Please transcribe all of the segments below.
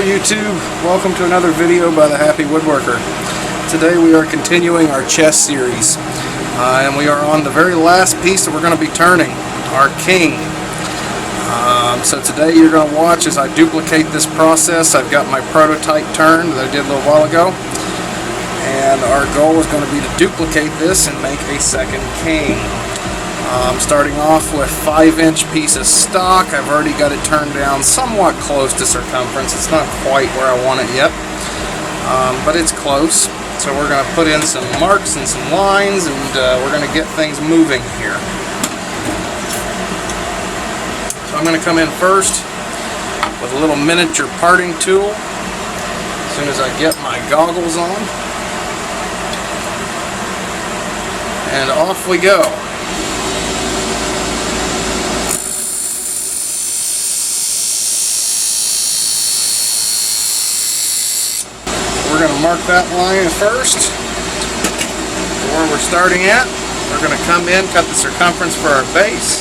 YouTube, welcome to another video by the Happy Woodworker. Today we are continuing our chess series, and we are on the very last piece that we're going to be turning, our king. So today you're going to watch as I duplicate this process. I've got my prototype turned that I did a little while ago, and our goal is going to be to duplicate this and make a second king. Starting off with 5-inch piece of stock. I've already got it turned down somewhat close to circumference. It's not quite where I want it yet, but it's close. So we're going to put in some marks and some lines, and we're going to get things moving here. So I'm going to come in first with a little miniature parting tool as soon as I get my goggles on. And off we go. We're going to mark that line first where we're starting at. We're going to come in, cut the circumference for our base.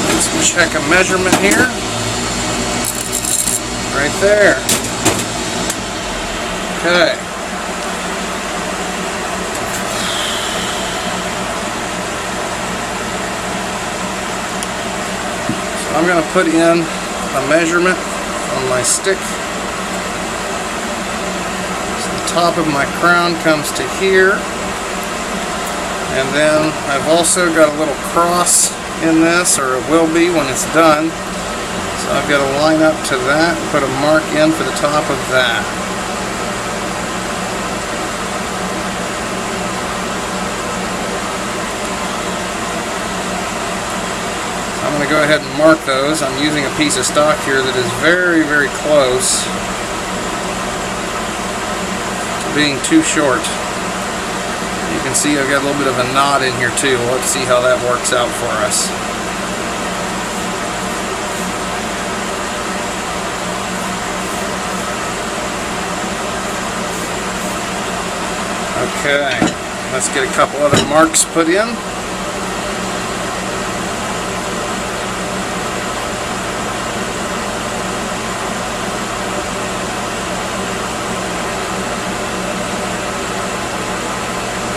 Let's check a measurement here. Right there. Okay. So I'm going to put in a measurement on my stick. So the top of my crown comes to here. And then I've also got a little cross in this, or it will be when it's done. So I've got to line up to that and put a mark in for the top of that. I'm going to go ahead and mark those. I'm using a piece of stock here that is very, very close to being too short. You can see I've got a little bit of a knot in here too. Let's see how that works out for us. Okay, let's get a couple other marks put in.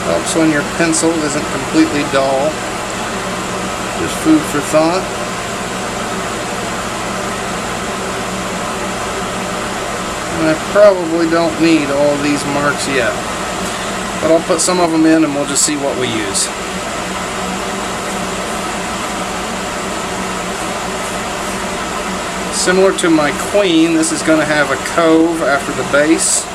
Helps when your pencil isn't completely dull. Just food for thought. And I probably don't need all these marks yet, but I'll put some of them in and we'll just see what we use. Similar to my queen, this is going to have a cove after the base.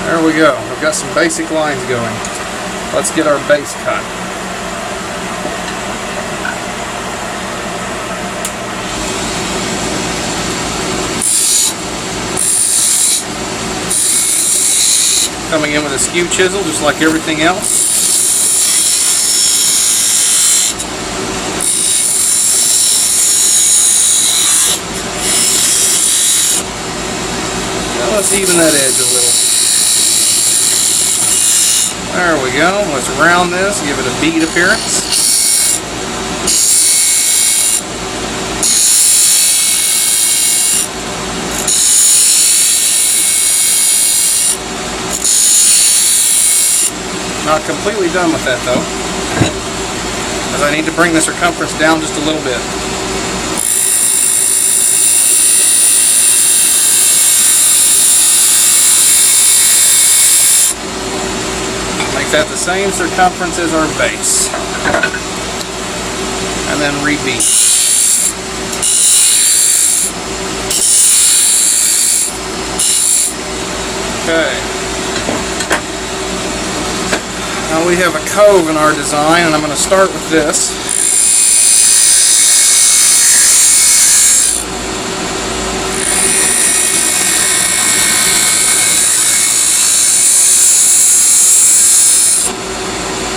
There we go. We've got some basic lines going. Let's get our base cut. Coming in with a skew chisel, just like everything else. Now let's even that edge a little. There we go. Let's round this, give it a bead appearance. Not completely done with that though, because I need to bring the circumference down just a little bit. At the same circumference as our base, and then rebeat. Okay. Now we have a cove in our design, and I'm going to start with this.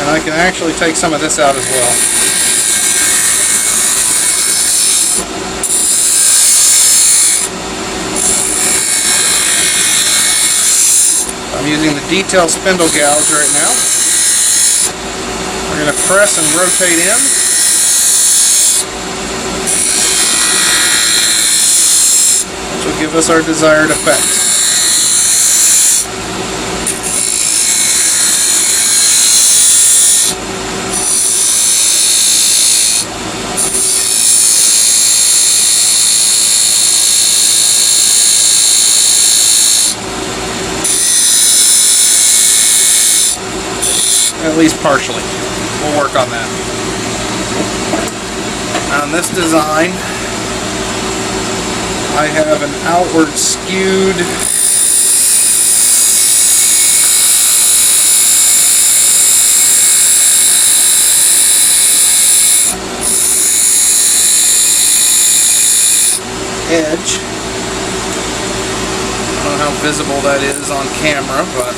And I can actually take some of this out as well. I'm using the detail spindle gouge right now. We're going to press and rotate in. Which will give us our desired effect. At least partially. We'll work on that. On this design, I have an outward skewed edge. I don't know how visible that is on camera, but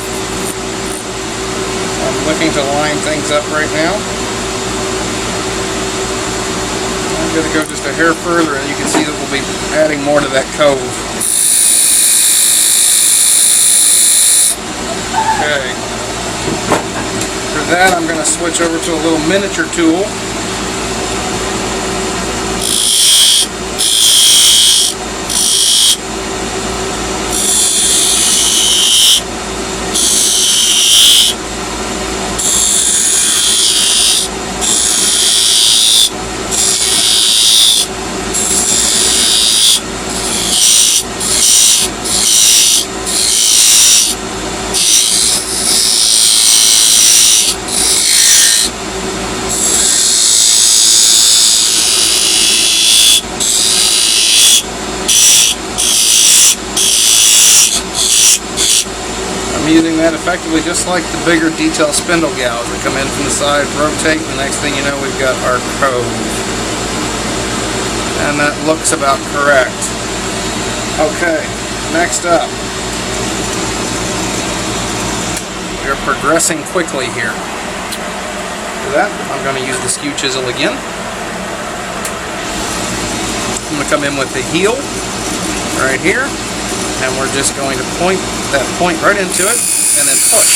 I'm looking to line things up right now. I'm going to go just a hair further and you can see that we'll be adding more to that cove. Okay. For that I'm going to switch over to a little miniature tool. Using that effectively just like the bigger detail spindle gouge. We come in from the side, rotate, and the next thing you know we've got our cove. And that looks about correct. Okay, next up. We are progressing quickly here. For that, I'm going to use the skew chisel again. I'm going to come in with the heel right here. And we're just going to point that point right into it and then push.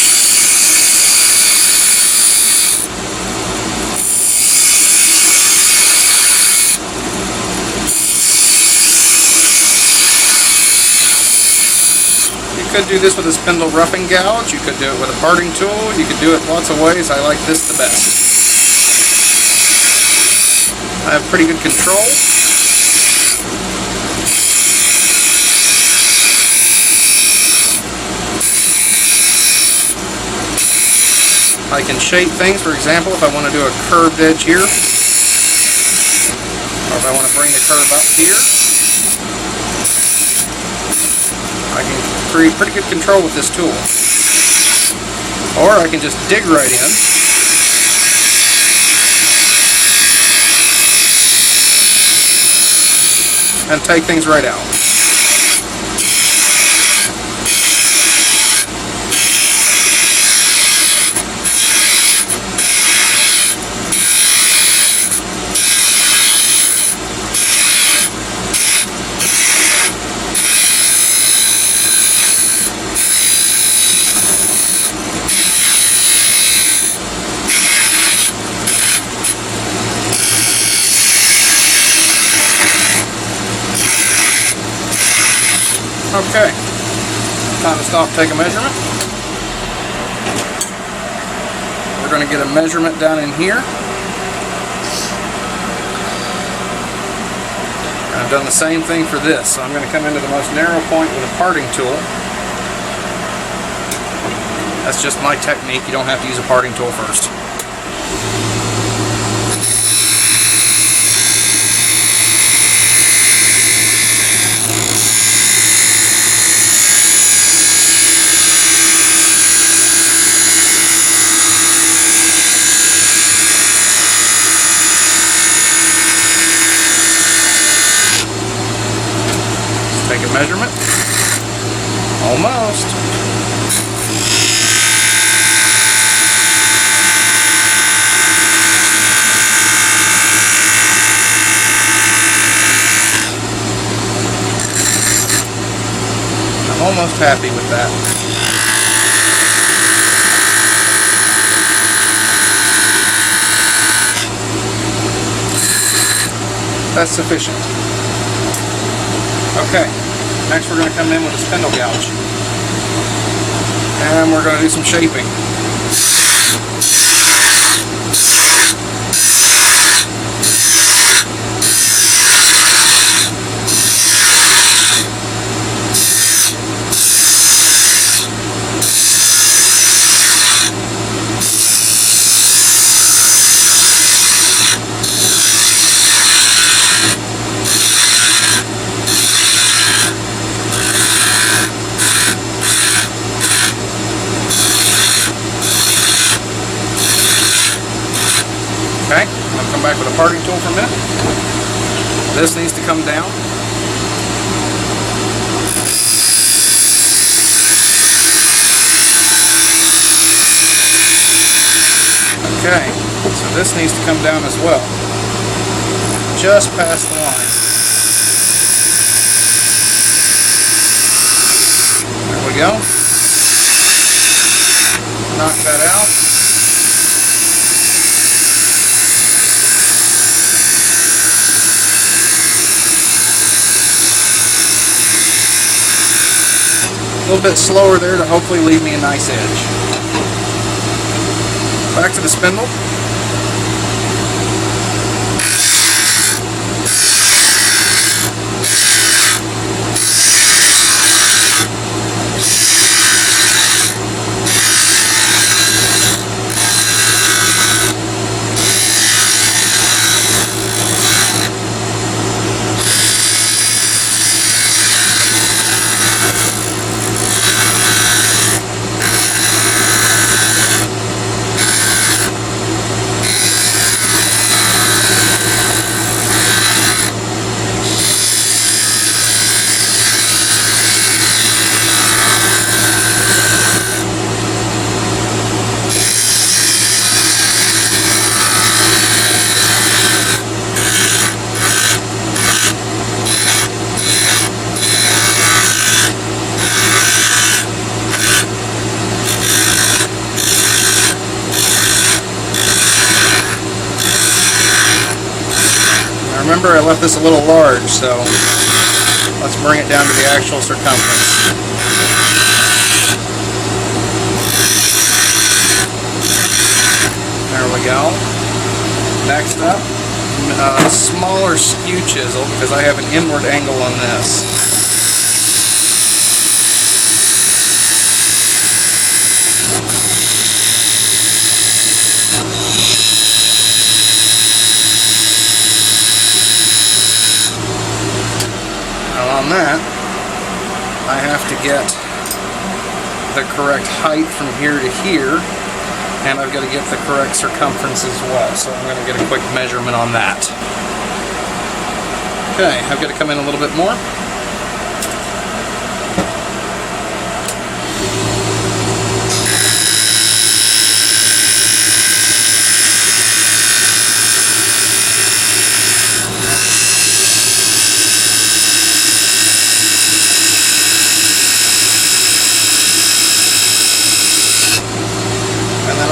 You could do this with a spindle roughing gouge, you could do it with a parting tool, you could do it lots of ways. I like this the best. I have pretty good control. I can shape things, for example, if I want to do a curved edge here, or if I want to bring the curve up here, I can create pretty good control with this tool. Or I can just dig right in, and take things right out. Okay, time to stop and take a measurement. We're going to get a measurement down in here. And I've done the same thing for this, so I'm going to come into the most narrow point with a parting tool. That's just my technique, you don't have to use a parting tool first. Take a measurement. Almost. most happy with that. That's sufficient. Okay, next we're going to come in with a spindle gouge. And we're going to do some shaping. Okay, I'm going to come back with a parting tool for a minute. This needs to come down. Okay, so this needs to come down as well. Just past the line. There we go. Knock that out. A little bit slower there to hopefully leave me a nice edge. Back to the spindle. Remember, I left this a little large, so let's bring it down to the actual circumference. There we go. Next up, smaller skew chisel, because I have an inward angle on this. On that, I have to get the correct height from here to here, and I've got to get the correct circumference as well, so I'm going to get a quick measurement on that. Okay, I've got to come in a little bit more.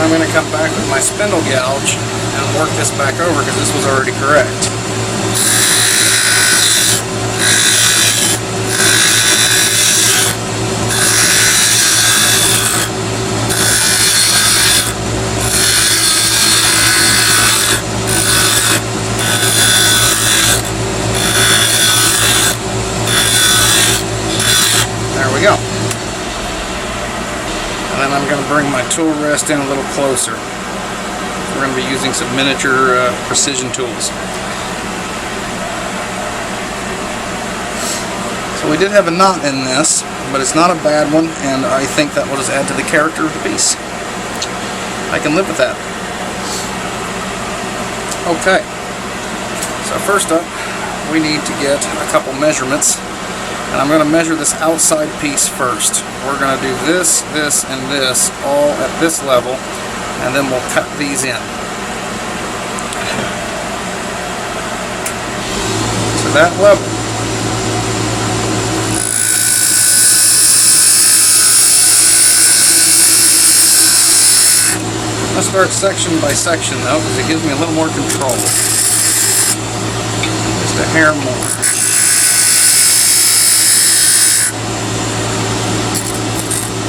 I'm going to come back with my spindle gouge and work this back over because this was already correct. There we go. And then I'm going to bring my tool rest in a little closer. We're going to be using some miniature precision tools. So we did have a knot in this, but it's not a bad one, and I think that will just add to the character of the piece. I can live with that. Okay, so first up we need to get a couple measurements. And I'm going to measure this outside piece first. We're going to do this, this, and this all at this level, and then we'll cut these in. To that level. Let's start section by section though, because it gives me a little more control. Just a hair more.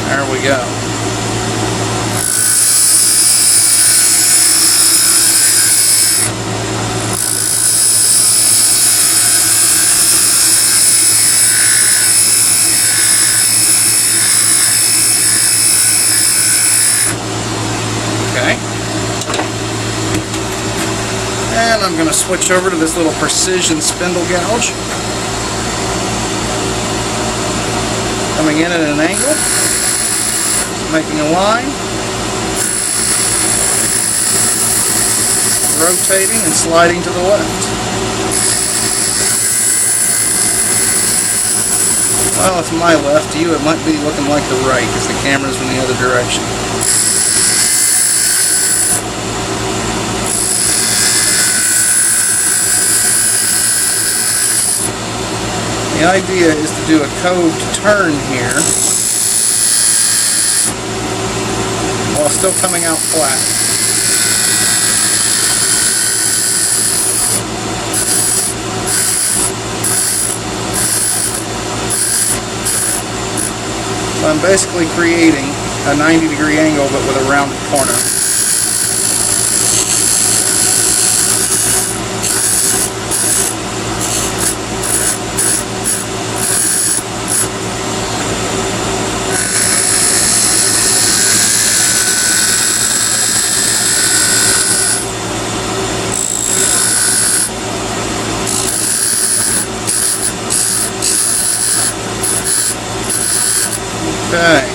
There we go. Okay. And I'm going to switch over to this little precision spindle gouge. Coming in at an angle, making a line, rotating and sliding to the left. Well, it's my left. To you it might be looking like the right because the camera's in the other direction. The idea is to do a coved turn here while still coming out flat. So I'm basically creating a 90-degree angle but with a rounded corner. Okay.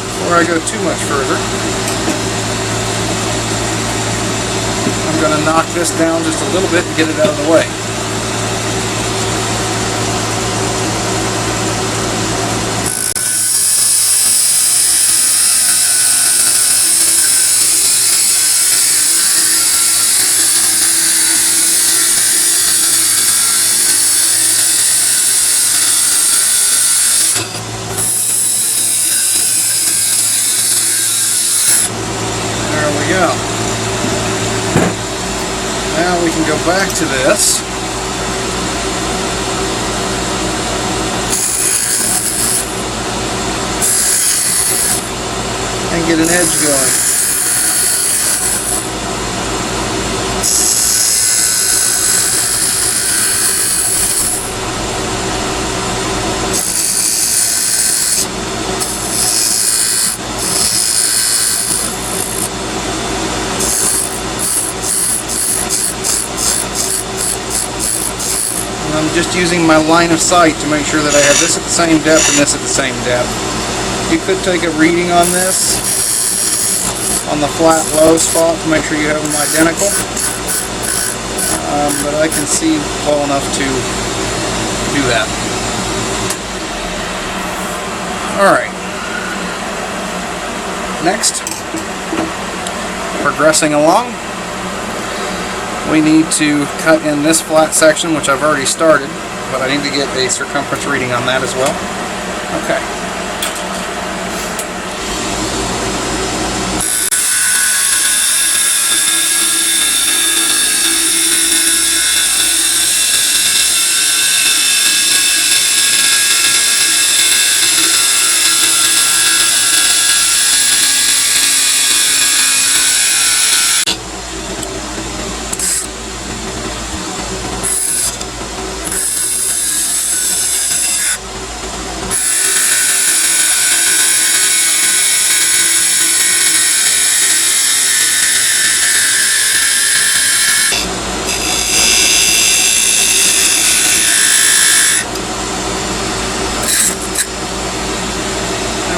Before I go too much further, I'm going to knock this down just a little bit and get it out of the way. Go. Now we can go back to this and get an edge going. I'm just using my line of sight to make sure that I have this at the same depth and this at the same depth. You could take a reading on this, on the flat low spot, to make sure you have them identical. But I can see well enough to do that. Alright. Next, progressing along, we need to cut in this flat section, which I've already started, but I need to get a circumference reading on that as well. Okay.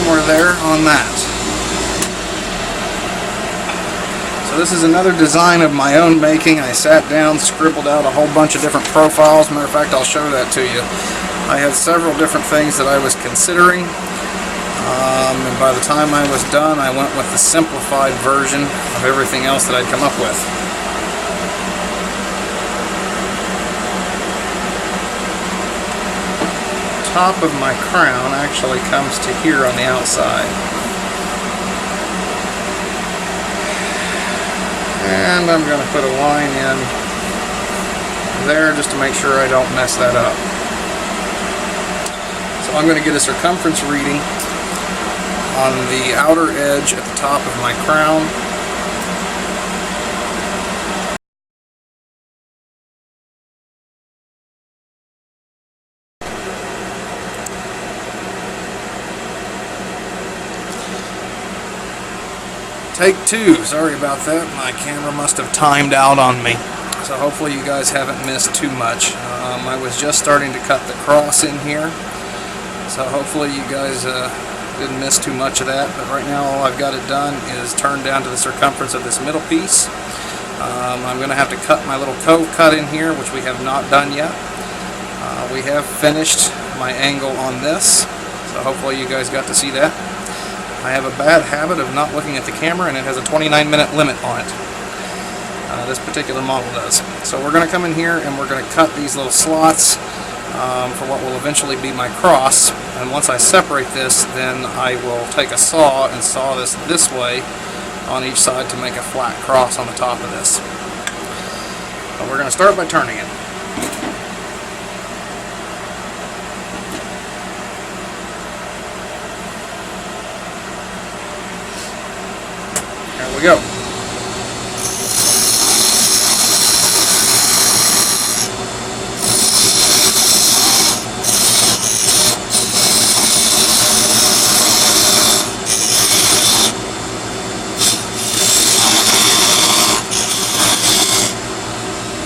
We're there on that. So this is another design of my own making. I sat down, scribbled out a whole bunch of different profiles. Matter of fact, I'll show that to you. I had several different things that I was considering. And by the time I was done, I went with the simplified version of everything else that I'd come up with. Top of my crown actually comes to here on the outside. And I'm going to put a line in there just to make sure I don't mess that up. So I'm going to get a circumference reading on the outer edge at the top of my crown. Take two. Sorry about that. My camera must have timed out on me. So hopefully you guys haven't missed too much. I was just starting to cut the cross in here. So hopefully you guys didn't miss too much of that. But right now all I've got it done is turn down to the circumference of this middle piece. I'm going to have to cut my little cove cut in here, which we have not done yet. We have finished my angle on this. So hopefully you guys got to see that. I have a bad habit of not looking at the camera, and it has a 29-minute limit on it. This particular model does. So we're going to come in here and we're going to cut these little slots for what will eventually be my cross. And once I separate this, then I will take a saw and saw this way on each side to make a flat cross on the top of this. But we're going to start by turning it. There we go.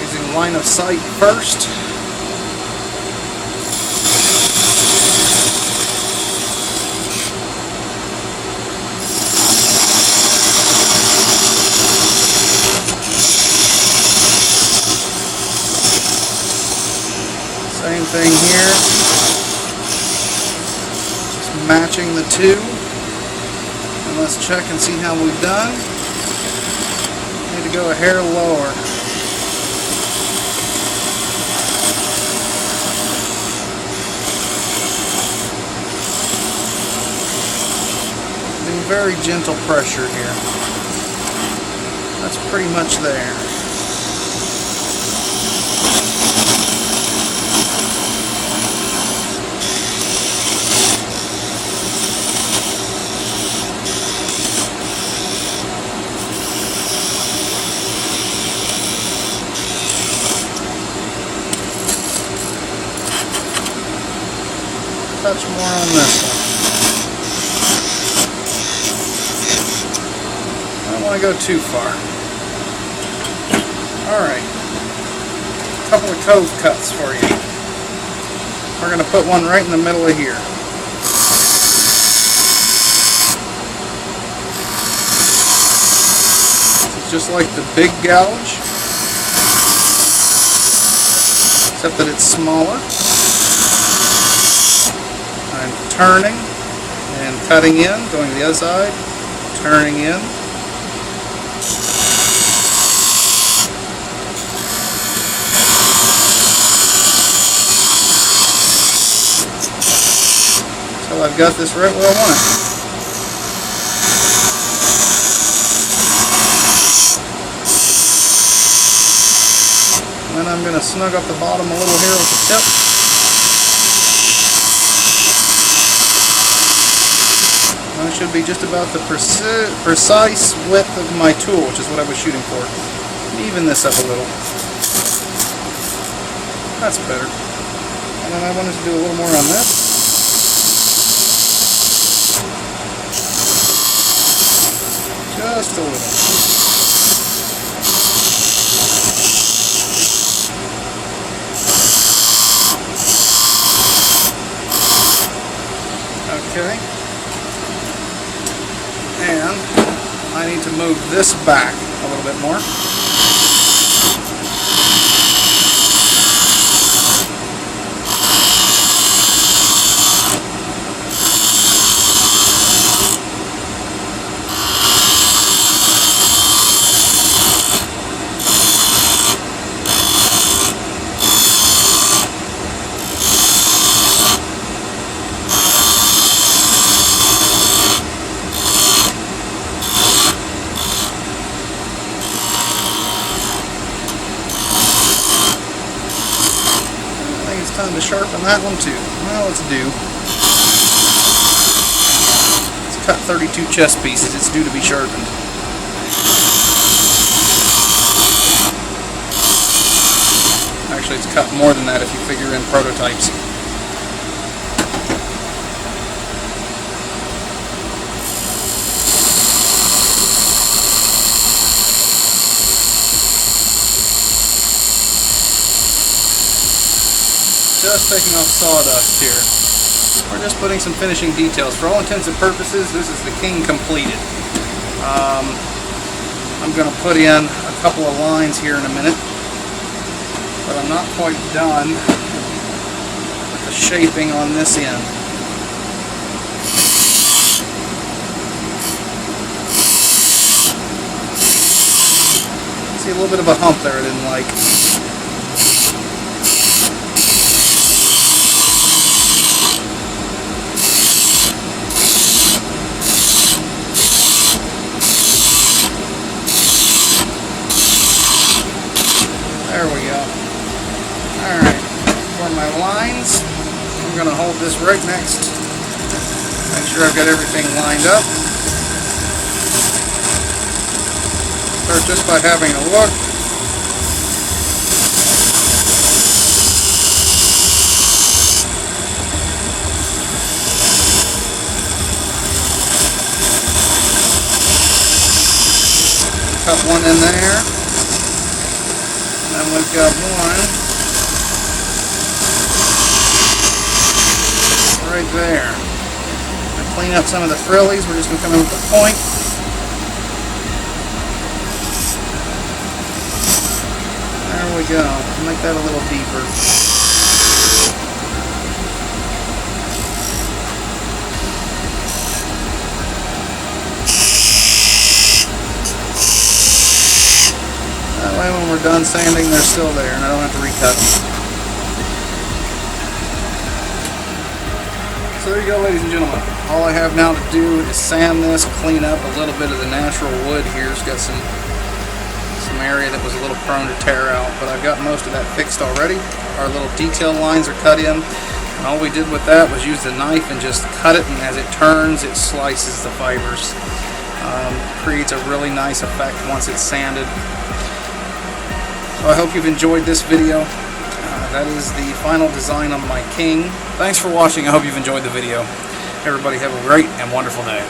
Using line of sight first. Same thing here, just matching the two, and let's check and see how we've done. Need to go a hair lower. Using very gentle pressure here. That's pretty much there. Touch more on this one. I don't want to go too far. Alright. A couple of cove cuts for you. We're going to put one right in the middle of here. It's just like the big gouge, except that it's smaller. I'm turning and cutting in, going to the other side, turning in. So I've got this right where I want it. And then I'm going to snug up the bottom a little here with the tip. That should be just about the precise width of my tool, which is what I was shooting for. Even this up a little. That's better. And then I wanted to do a little more on this. Just a little. Okay. And I need to move this back a little bit more. to sharpen that one too. Well, it's due. It's cut 32 chess pieces. It's due to be sharpened. Actually, it's cut more than that if you figure in prototypes. Just taking off sawdust here. We're just putting some finishing details. For all intents and purposes, this is the King completed. I'm going to put in a couple of lines here in a minute, but I'm not quite done with the shaping on this end. See a little bit of a hump there I didn't like. There we go. Alright, for my lines, I'm going to hold this right next. Make sure I've got everything lined up. Start just by having a look. Cut one in there. And we've got one right there. I clean up some of the frillies. We're just going to come in with a point. There we go. Make that a little deeper. That way when we're done sanding, they're still there and I don't have to recut them. So there you go, ladies and gentlemen. All I have now to do is sand this, clean up a little bit of the natural wood here. It's got some area that was a little prone to tear out, but I've got most of that fixed already. Our little detail lines are cut in, and all we did with that was use the knife and just cut it, and as it turns, it slices the fibers. Creates a really nice effect once it's sanded. So I hope you've enjoyed this video. That is the final design on my King. Thanks for watching. I hope you've enjoyed the video. Everybody have a great and wonderful day.